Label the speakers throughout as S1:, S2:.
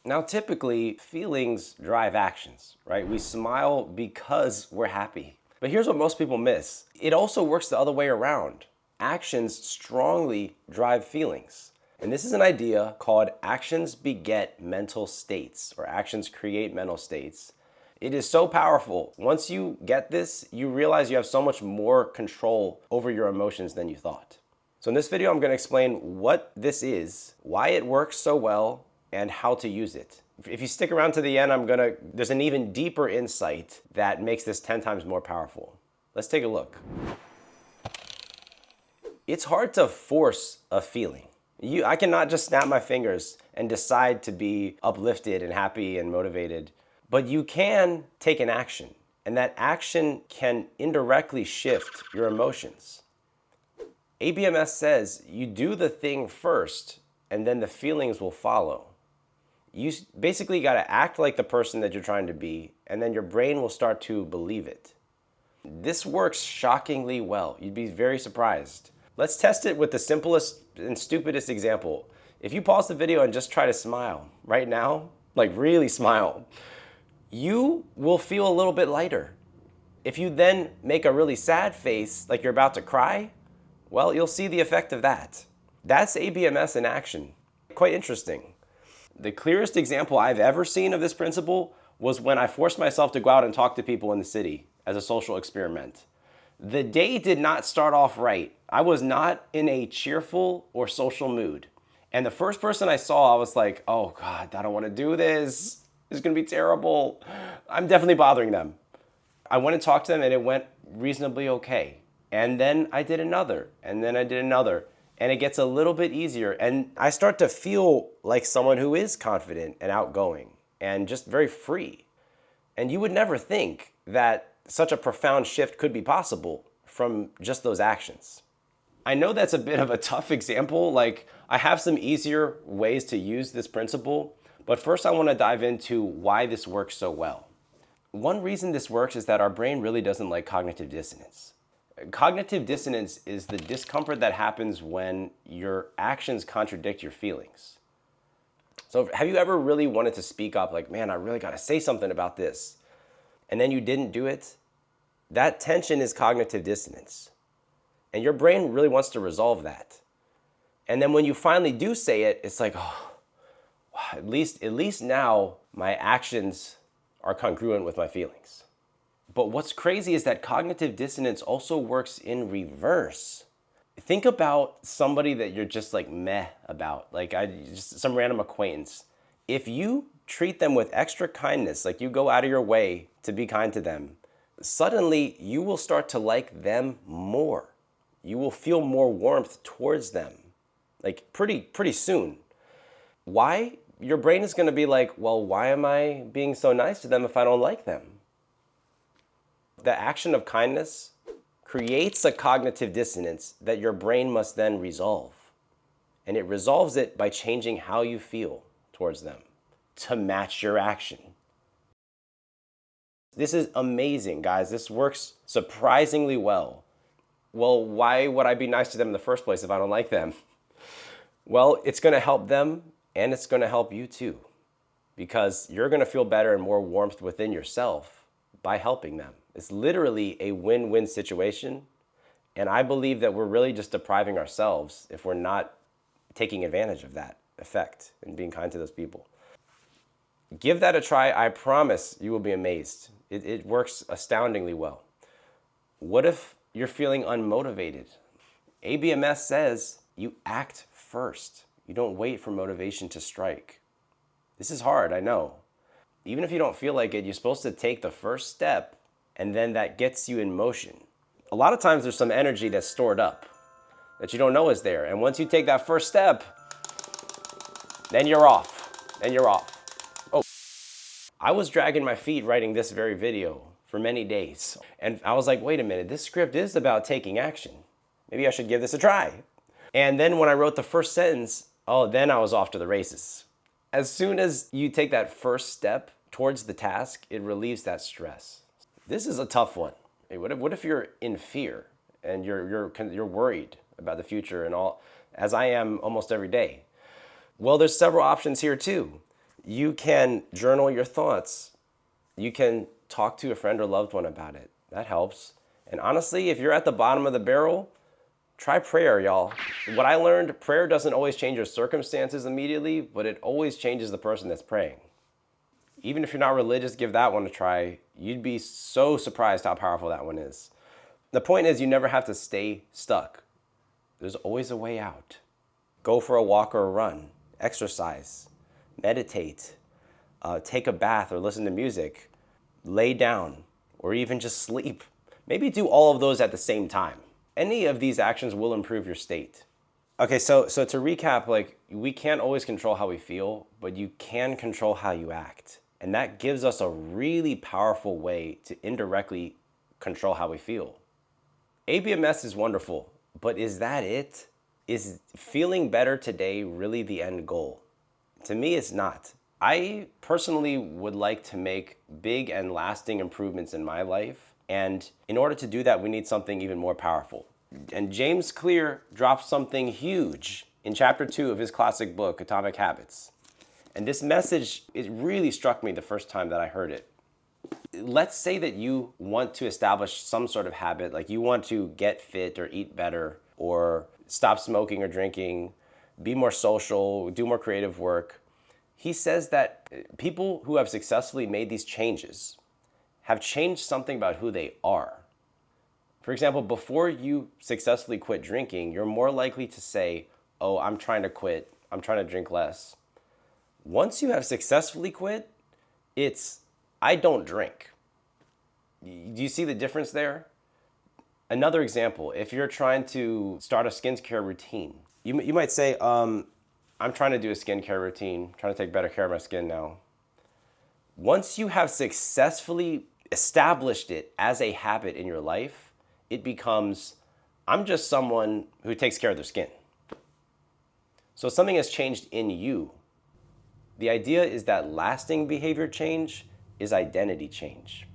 S1: Now, typically, feelings drive actions, right? We smile because we're happy. But here's what most people miss. It also works the other way around. Actions strongly drive feelings. And this is an idea called actions beget mental states, or actions create mental states. It is so powerful. Once you get this, you realize you have so much more control over your emotions than you thought. So in this video, I'm going to explain what this is, why it works so well, and how to use it. If you stick around to the end, there's an even deeper insight that makes this 10 times more powerful. Let's take a look. It's hard to force a feeling. I cannot just snap my fingers and decide to be uplifted and happy and motivated. But you can take an action, and that action can indirectly shift your emotions. ABMS says you do the thing first, and then the feelings will follow. You basically got to act like the person that you're trying to be, and then your brain will start to believe it. This works shockingly well. You'd be very surprised. Let's test it with the simplest and stupidest example. If you pause the video and just try to smile right now, like really smile, you will feel a little bit lighter. If you then make a really sad face, like you're about to cry, well, you'll see the effect of that. That's ABMS in action. Quite interesting. The clearest example I've ever seen of this principle was when I forced myself to go out and talk to people in the city as a social experiment. The day did not start off right. I was not in a cheerful or social mood. And the first person I saw, I was like, oh God, I don't want to do this. It's going to be terrible. I'm definitely bothering them. I went and talked to them and it went reasonably okay. And then I did another, and then I did another. And it gets a little bit easier. And I start to feel like someone who is confident and outgoing and just very free. And you would never think that such a profound shift could be possible from just those actions. I know that's a bit of a tough example. Like, I have some easier ways to use this principle, but first I want to dive into why this works so well. One reason this works is that our brain really doesn't like cognitive dissonance. Cognitive dissonance is the discomfort that happens when your actions contradict your feelings. So have you ever really wanted to speak up, like, man, I really got to say something about this, and then you didn't do it? That tension is cognitive dissonance. And your brain really wants to resolve that. And then when you finally do say it, it's like, oh, at least now my actions are congruent with my feelings. But what's crazy is that cognitive dissonance also works in reverse. Think about somebody that you're just like meh about, like just some random acquaintance. If you treat them with extra kindness, like you go out of your way to be kind to them, suddenly you will start to like them more. You will feel more warmth towards them, like pretty soon. Why? Your brain is going to be like, well, why am I being so nice to them if I don't like them? The action of kindness creates a cognitive dissonance that your brain must then resolve. And it resolves it by changing how you feel towards them to match your action. This is amazing, guys. This works surprisingly well. Well, why would I be nice to them in the first place if I don't like them? Well, it's going to help them and it's going to help you too, because you're going to feel better and more warmth within yourself by helping them. It's literally a win-win situation. And I believe that we're really just depriving ourselves if we're not taking advantage of that effect and being kind to those people. Give that a try. I promise you will be amazed. It works astoundingly well. What if you're feeling unmotivated? ABMS says you act first. You don't wait for motivation to strike. This is hard, I know. Even if you don't feel like it, you're supposed to take the first step, and then that gets you in motion. A lot of times there's some energy that's stored up that you don't know is there. And once you take that first step, then you're off. Oh, I was dragging my feet writing this very video for many days. And I was like, wait a minute, this script is about taking action. Maybe I should give this a try. And then when I wrote the first sentence, then I was off to the races. As soon as you take that first step towards the task, it relieves that stress. This is a tough one. Hey, what if you're in fear and you're worried about the future and all, as I am almost every day? Well, there's several options here too. You can journal your thoughts. You can talk to a friend or loved one about it. That helps. And honestly, if you're at the bottom of the barrel, try prayer, y'all. What I learned, prayer doesn't always change your circumstances immediately, but it always changes the person that's praying. Even if you're not religious, give that one a try. You'd be so surprised how powerful that one is. The point is, you never have to stay stuck. There's always a way out. Go for a walk or a run, exercise, meditate, take a bath or listen to music, lay down, or even just sleep. Maybe do all of those at the same time. Any of these actions will improve your state. Okay, so to recap, like, we can't always control how we feel, but you can control how you act. And that gives us a really powerful way to indirectly control how we feel. ABMS is wonderful, but is that it? Is feeling better today really the end goal? To me, it's not. I personally would like to make big and lasting improvements in my life. And in order to do that, we need something even more powerful. And James Clear dropped something huge in chapter 2 of his classic book, Atomic Habits. And this message, it really struck me the first time that I heard it. Let's say that you want to establish some sort of habit, like you want to get fit or eat better or stop smoking or drinking, be more social, do more creative work. He says that people who have successfully made these changes have changed something about who they are. For example, before you successfully quit drinking, you're more likely to say, oh, I'm trying to quit, I'm trying to drink less. Once you have successfully quit, it's, I don't drink. Do you see the difference there? Another example, if you're trying to start a skincare routine, you might say, I'm trying to do a skincare routine, trying to take better care of my skin now. Once you have successfully established it as a habit in your life, it becomes, I'm just someone who takes care of their skin. So something has changed in you. The idea is that lasting behavior change is identity change.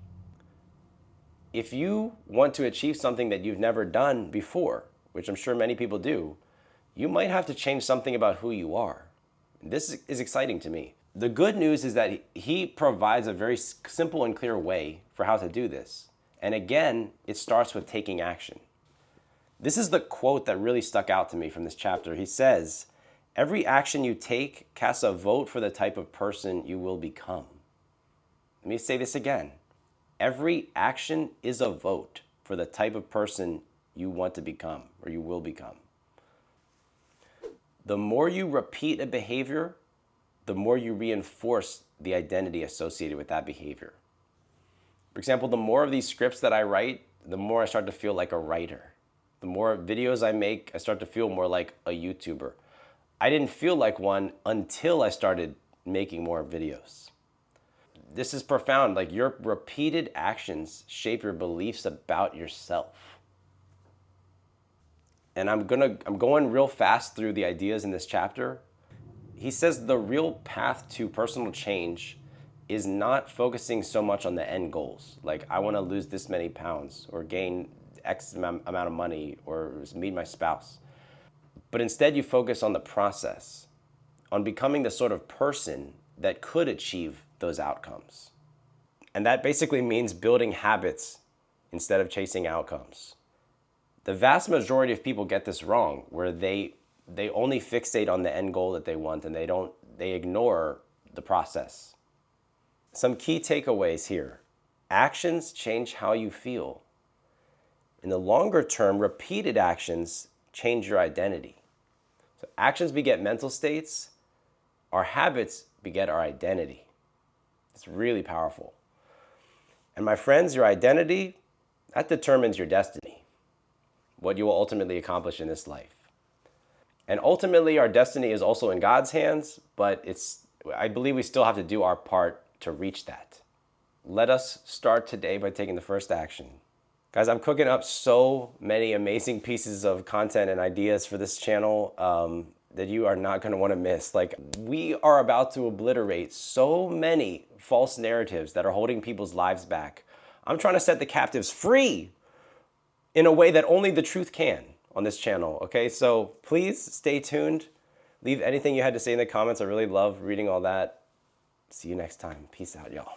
S1: If you want to achieve something that you've never done before, which I'm sure many people do, you might have to change something about who you are. This is exciting to me. The good news is that he provides a very simple and clear way for how to do this. And again, it starts with taking action. This is the quote that really stuck out to me from this chapter. He says, every action you take casts a vote for the type of person you will become. Let me say this again. Every action is a vote for the type of person you want to become or you will become. The more you repeat a behavior, the more you reinforce the identity associated with that behavior. For example, the more of these scripts that I write, the more I start to feel like a writer. The more videos I make, I start to feel more like a YouTuber. I didn't feel like one until I started making more videos. This is profound. Like, your repeated actions shape your beliefs about yourself. And I'm going real fast through the ideas in this chapter. He says the real path to personal change is not focusing so much on the end goals. Like, I want to lose this many pounds or gain X amount of money or meet my spouse. But instead you focus on the process, on becoming the sort of person that could achieve those outcomes. And that basically means building habits instead of chasing outcomes. The vast majority of people get this wrong, where they only fixate on the end goal that they want and they ignore the process. Some key takeaways here. Actions change how you feel. In the longer term, repeated actions change your identity. So actions beget mental states. Our habits beget our identity. It's really powerful. And my friends, your identity, that determines your destiny, what you will ultimately accomplish in this life. And ultimately, our destiny is also in God's hands, but I believe we still have to do our part to reach that. Let us start today by taking the first action. Guys, I'm cooking up so many amazing pieces of content and ideas for this channel that you are not going to want to miss. Like, we are about to obliterate so many false narratives that are holding people's lives back. I'm trying to set the captives free in a way that only the truth can on this channel, okay? So please stay tuned. Leave anything you had to say in the comments. I really love reading all that. See you next time. Peace out, y'all.